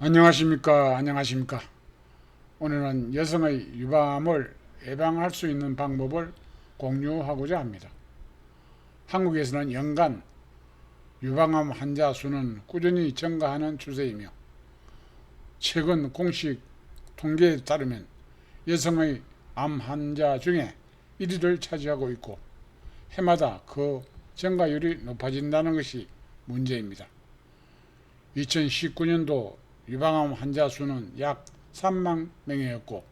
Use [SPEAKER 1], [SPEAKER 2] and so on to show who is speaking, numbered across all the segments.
[SPEAKER 1] 안녕하십니까. 오늘은 여성의 유방암을 예방할 수 있는 방법을 공유하고자 합니다. 한국에서는 연간 유방암 환자 수는 꾸준히 증가하는 추세이며 최근 공식 통계에 따르면 여성의 암 환자 중에 1위를 차지하고 있고 해마다 그 증가율이 높아진다는 것이 문제입니다. 2019년도 유방암 환자 수는 약 3만 명이었고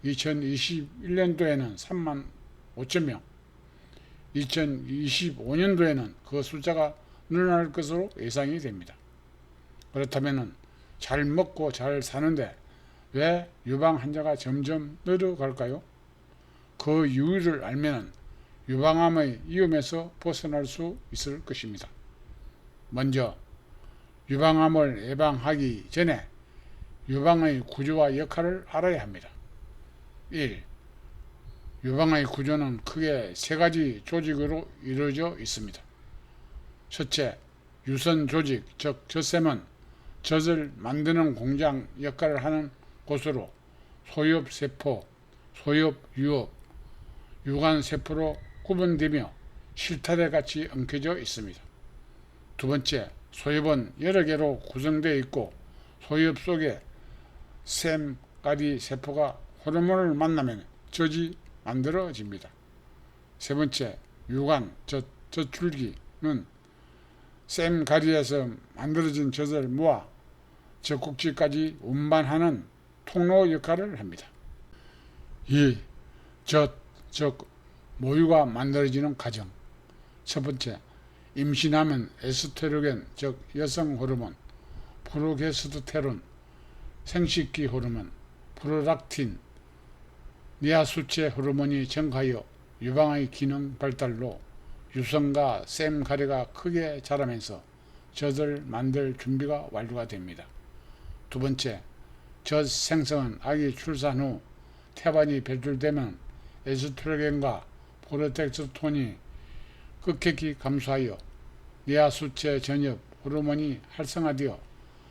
[SPEAKER 1] 2021년도에는 3만 5천 명, 2025년도에는 그 숫자가 늘어날 것으로 예상이 됩니다. 그렇다면 잘 먹고 잘 사는데 왜 유방 환자가 점점 늘어갈까요? 그 이유를 알면 유방암의 위험에서 벗어날 수 있을 것입니다. 먼저 유방암을 예방하기 전에 유방의 구조와 역할을 알아야 합니다. 1. 유방의 구조는 크게 세 가지 조직으로 이루어져 있습니다. 첫째, 유선 조직, 즉 젖샘은 젖을 만드는 공장 역할을 하는 곳으로 소엽세포, 소엽유업, 유관세포로 구분되며 실타래 같이 엉켜져 있습니다. 두 번째, 소엽은 여러 개로 구성되어 있고 소엽 속에 샘가리 세포가 호르몬을 만나면 젖이 만들어집니다. 세 번째, 유관, 젖줄기는 샘가리에서 만들어진 젖을 모아 젖꼭지까지 운반하는 통로 역할을 합니다. 이 젖, 즉 모유가 만들어지는 과정. 첫 번째, 임신하면 에스트로겐, 즉 여성 호르몬, 프로게스테론, 생식기 호르몬, 프롤락틴, 니아수체 호르몬이 증가하여 유방의 기능 발달로 유성과 샘가래가 크게 자라면서 젖을 만들 준비가 완료가 됩니다. 두 번째, 젖 생성은 아기 출산 후 태반이 배출되면 에스트로겐과 프로텍스톤이 급격히 감소하여 니아수체 전엽 호르몬이 활성화되어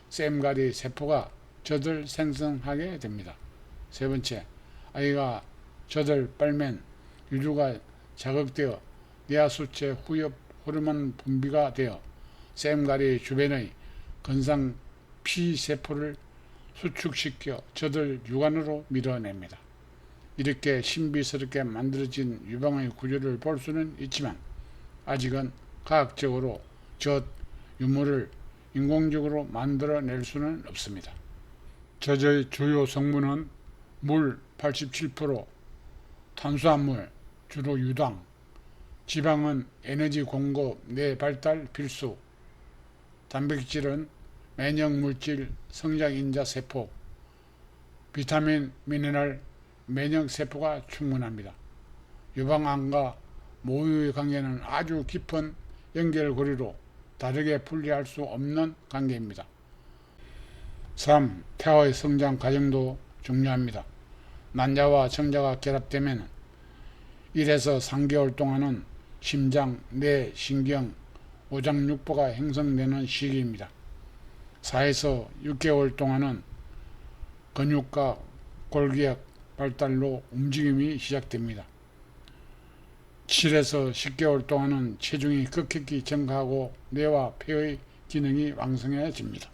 [SPEAKER 1] 샘가리 세포가 젖을 생성하게 됩니다. 세 번째, 아이가 젖을 빨면 유두가 자극되어 니아수체 후엽 호르몬 분비가 되어 샘가리 주변의 건상 피세포를 수축시켜 젖을 유관으로 밀어냅니다. 이렇게 신비스럽게 만들어진 유방의 구조를 볼 수는 있지만 아직은 과학적으로 젖 유물을 인공적으로 만들어낼 수는 없습니다. 젖의 주요 성분은 물 87%, 탄수화물, 주로 유당, 지방은 에너지 공급, 뇌 발달 필수, 단백질은 면역물질, 성장인자 세포, 비타민, 미네랄, 면역세포가 충분합니다. 유방암과 모유의 관계는 아주 깊은 연결고리로 다르게 분리할 수 없는 관계입니다. 3. 태아의 성장 과정도 중요합니다. 난자와 성자가 결합되면 1에서 3개월 동안은 심장, 뇌, 신경, 오장육부가 형성되는 시기입니다. 4에서 6개월 동안은 근육과 골기역 발달로 움직임이 시작됩니다. 7에서 10개월 동안은 체중이 급격히 증가하고 뇌와 폐의 기능이 왕성해집니다.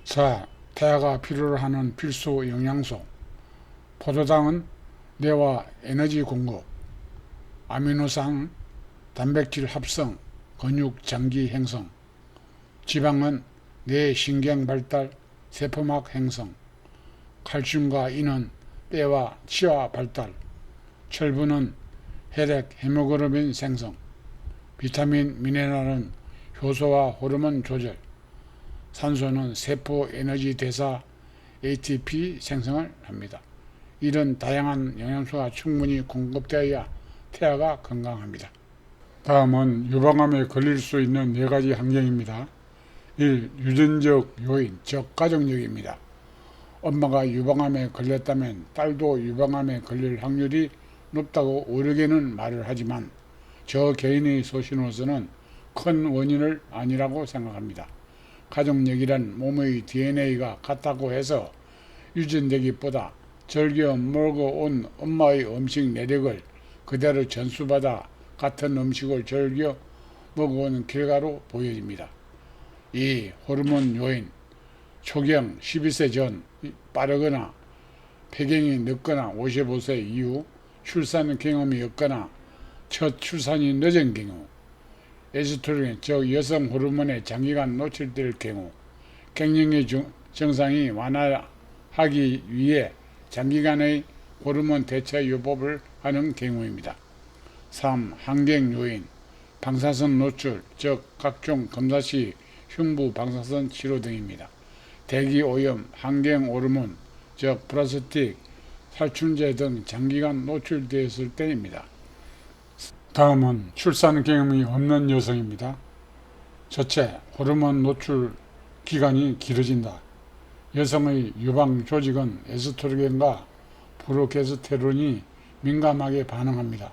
[SPEAKER 1] 4. 태아가 필요로 하는 필수 영양소. 포도당은 뇌와 에너지 공급, 아미노산, 단백질 합성, 근육 장기 형성, 지방은 뇌 신경 발달, 세포막 형성, 칼슘과 인은 뼈와 치아 발달, 철분은 혈액 헤모글로빈 생성, 비타민, 미네랄은 효소와 호르몬 조절, 산소는 세포 에너지 대사 ATP 생성을 합니다. 이런 다양한 영양소가 충분히 공급되어야 태아가 건강합니다. 다음은 유방암에 걸릴 수 있는 4가지 환경입니다. 1. 유전적 요인, 즉 가족력입니다. 엄마가 유방암에 걸렸다면 딸도 유방암에 걸릴 확률이 높다고 의료계는 말을 하지만 저 개인의 소신으로서는 큰 원인을 아니라고 생각합니다. 가족력이란 몸의 DNA가 같다고 해서 유전되기보다 즐겨 먹어온 엄마의 음식 내력을 그대로 전수받아 같은 음식을 즐겨 먹어오는 결과로 보여집니다. 이 호르몬 요인, 초경 12세 전 빠르거나 폐경이 늦거나 55세 이후 출산 경험이 없거나 첫 출산이 늦은 경우, 에스트로겐 즉 여성 호르몬에 장기간 노출될 경우, 갱년기 증상이 완화하기 위해 장기간의 호르몬 대체 요법을 하는 경우입니다. 3. 환경 요인, 방사선 노출 즉 각종 검사 시 흉부 방사선 치료 등입니다. 대기 오염, 환경 호르몬 즉 플라스틱, 살충제 등 장기간 노출되었을 때입니다. 다음은 출산 경험이 없는 여성입니다. 첫째, 호르몬 노출 기간이 길어진다. 여성의 유방 조직은 에스트로겐과 프로게스테론이 민감하게 반응합니다.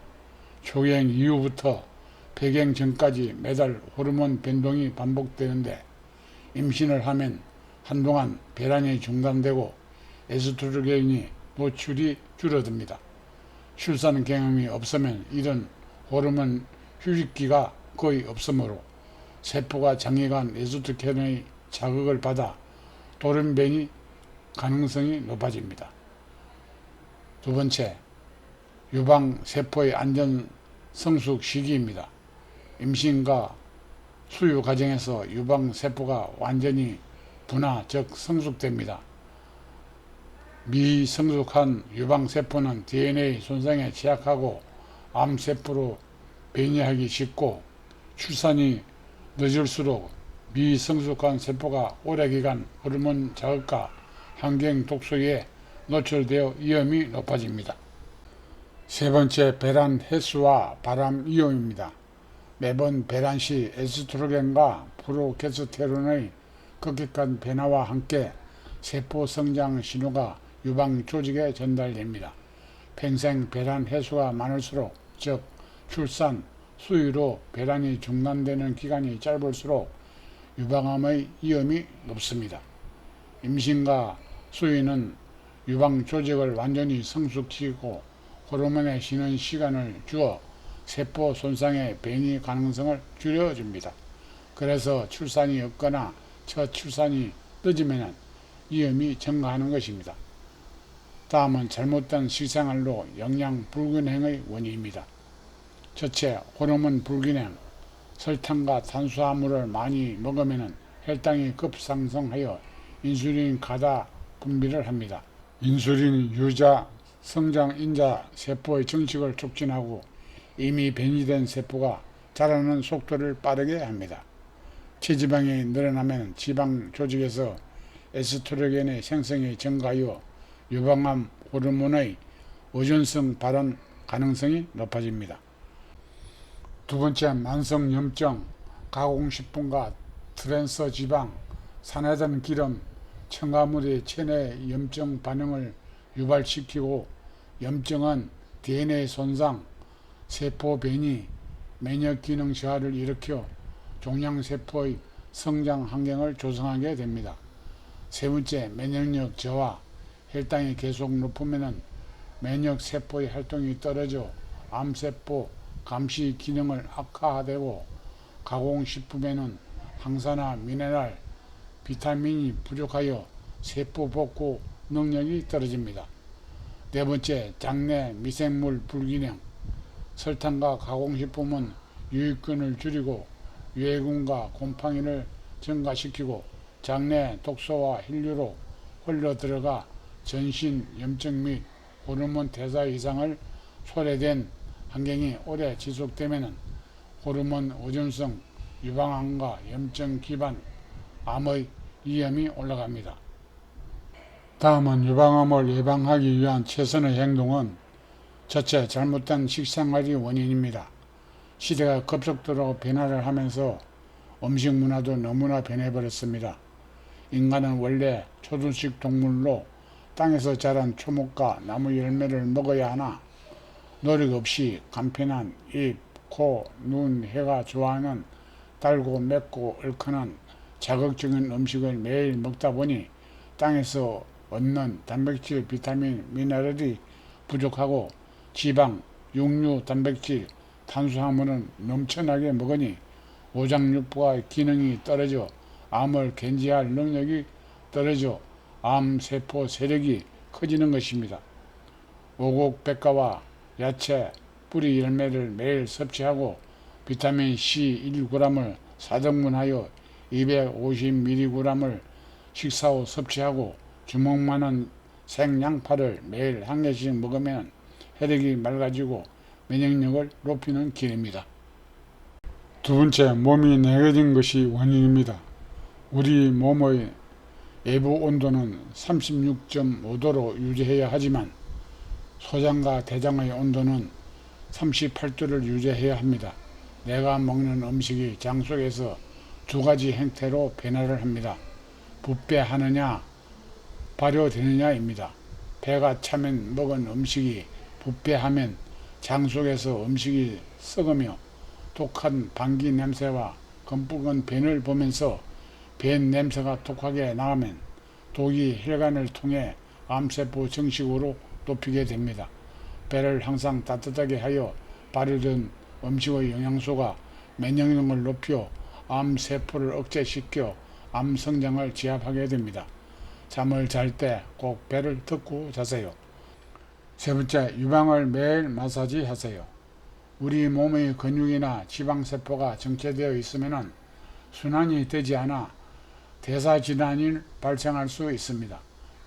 [SPEAKER 1] 초경 이후부터 폐경 전까지 매달 호르몬 변동이 반복되는데 임신을 하면 한동안 배란이 중단되고 에스트로겐이 노출이 줄어듭니다. 출산 경험이 없으면 이런 호르몬 휴식기가 거의 없으므로 세포가 장기간 에스트로겐의 자극을 받아 돌연변이 가능성이 높아집니다. 두 번째, 유방 세포의 안전 성숙 시기입니다. 임신과 수유 과정에서 유방 세포가 완전히 분화 즉 성숙됩니다. 미성숙한 유방 세포는 DNA 손상에 취약하고 암세포로 변이하기 쉽고 출산이 늦을수록 미성숙한 세포가 오래기간 호르몬 자극과 환경 독소에 노출되어 위험이 높아집니다. 세 번째, 배란 횟수와 바람 위험입니다. 매번 배란 시 에스트로겐과 프로게스테론의 급격한 변화와 함께 세포 성장 신호가 유방 조직에 전달됩니다. 평생 배란 횟수가 많을수록 즉 출산, 수유로 배란이 중단되는 기간이 짧을수록 유방암의 위험이 높습니다. 임신과 수유는 유방 조직을 완전히 성숙시키고 호르몬에 쉬는 시간을 주어 세포 손상의 변이 가능성을 줄여줍니다. 그래서 출산이 없거나 첫 출산이 늦으면 위험이 증가하는 것입니다. 다음은 잘못된 식생활로 영양 불균형의 원인입니다. 첫째, 호르몬 불균형. 설탕과 탄수화물을 많이 먹으면 혈당이 급상승하여 인슐린 과다 분비를 합니다. 인슐린이 유자 성장 인자 세포의 증식을 촉진하고 이미 변이된 세포가 자라는 속도를 빠르게 합니다. 체지방이 늘어나면 지방 조직에서 에스트로겐의 생성이 증가하여 유방암 호르몬의 의존성 발현 가능성이 높아집니다. 두 번째, 만성 염증, 가공식품과 트랜스 지방, 산화된 기름, 첨가물의 체내 염증 반응을 유발시키고 염증은 DNA 손상, 세포 변이, 면역 기능 저하를 일으켜 종양세포의 성장 환경을 조성하게 됩니다. 세 번째, 면역력 저하. 혈당이 계속 높으면 면역세포의 활동이 떨어져 암세포 감시 기능을 악화되고 가공식품에는 항산화, 미네랄, 비타민이 부족하여 세포 복구 능력이 떨어집니다. 네 번째, 장내 미생물 불균형. 설탕과 가공식품은 유익균을 줄이고 유해균과 곰팡이를 증가시키고 장내 독소와 혈류로 흘러 들어가 전신 염증 및 호르몬 대사 이상을 초래된 환경이 오래 지속되면 호르몬 의존성, 유방암과 염증 기반 암의 위험이 올라갑니다. 다음은 유방암을 예방하기 위한 최선의 행동은 첫째, 잘못된 식생활이 원인입니다. 시대가 급속도로 변화를 하면서 음식 문화도 너무나 변해버렸습니다. 인간은 원래 초두식 동물로 땅에서 자란 초목과 나무 열매를 먹어야 하나 노력 없이 간편한 입, 코, 눈, 혀가 좋아하는 달고 맵고 얼큰한 자극적인 음식을 매일 먹다 보니 땅에서 얻는 단백질, 비타민, 미네랄이 부족하고 지방, 육류, 단백질, 탄수화물은 넘쳐나게 먹으니 오장육부의 기능이 떨어져 암을 견제할 능력이 떨어져 암세포 세력이 커지는 것입니다. 오곡백과와 야채, 뿌리 열매를 매일 섭취하고 비타민 C 1g을 4등분하여 250mg을 식사 후 섭취하고 주먹만한 생양파를 매일 한 개씩 먹으면 혈액이 맑아지고 면역력을 높이는 길입니다. 두 번째, 몸이 냉해진 것이 원인입니다. 우리 몸의 외부 온도는 36.5도로 유지해야 하지만 소장과 대장의 온도는 38도를 유지해야 합니다. 내가 먹는 음식이 장 속에서 두 가지 형태로 변화를 합니다. 부패하느냐, 발효되느냐입니다. 배가 차면 먹은 음식이 부패하면 장 속에서 음식이 썩으며 독한 방귀 냄새와 검붉은 변을 보면서 변 냄새가 독하게 나가면 독이 혈관을 통해 암세포 정식으로 높이게 됩니다. 배를 항상 따뜻하게 하여 발효된 음식의 영양소가 면역력을 높여 암세포를 억제시켜 암성장을 제압하게 됩니다. 잠을 잘 때 꼭 배를 덮고 자세요. 세 번째, 유방을 매일 마사지 하세요. 우리 몸의 근육이나 지방세포가 정체되어 있으면 순환이 되지 않아 대사질환이 발생할 수 있습니다.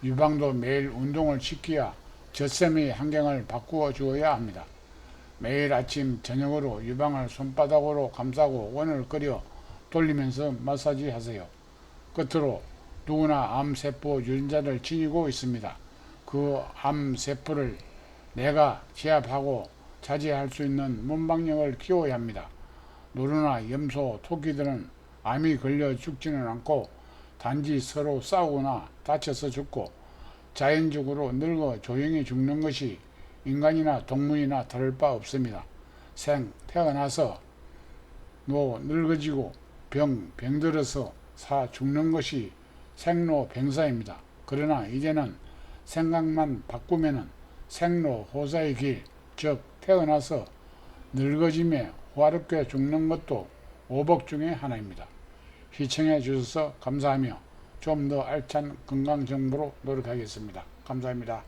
[SPEAKER 1] 유방도 매일 운동을 시켜야 젖샘의 환경을 바꾸어 주어야 합니다. 매일 아침 저녁으로 유방을 손바닥으로 감싸고 원을 그려 돌리면서 마사지 하세요. 끝으로 누구나 암세포 유전자를 지니고 있습니다. 그 암세포를 내가 제압하고 자제할 수 있는 문방력을 키워야 합니다. 노루나 염소, 토끼들은 암이 걸려 죽지는 않고 단지 서로 싸우거나 다쳐서 죽고 자연적으로 늙어 조용히 죽는 것이 인간이나 동물이나 다를 바 없습니다. 태어나서 늙어지고 병들어서 죽는 것이 생로병사입니다. 그러나 이제는 생각만 바꾸면 생로호사의 길, 즉 태어나서 늙어짐에 호화롭게 죽는 것도 오복 중의 하나입니다. 시청해 주셔서 감사하며 좀 더 알찬 건강 정보로 노력하겠습니다. 감사합니다.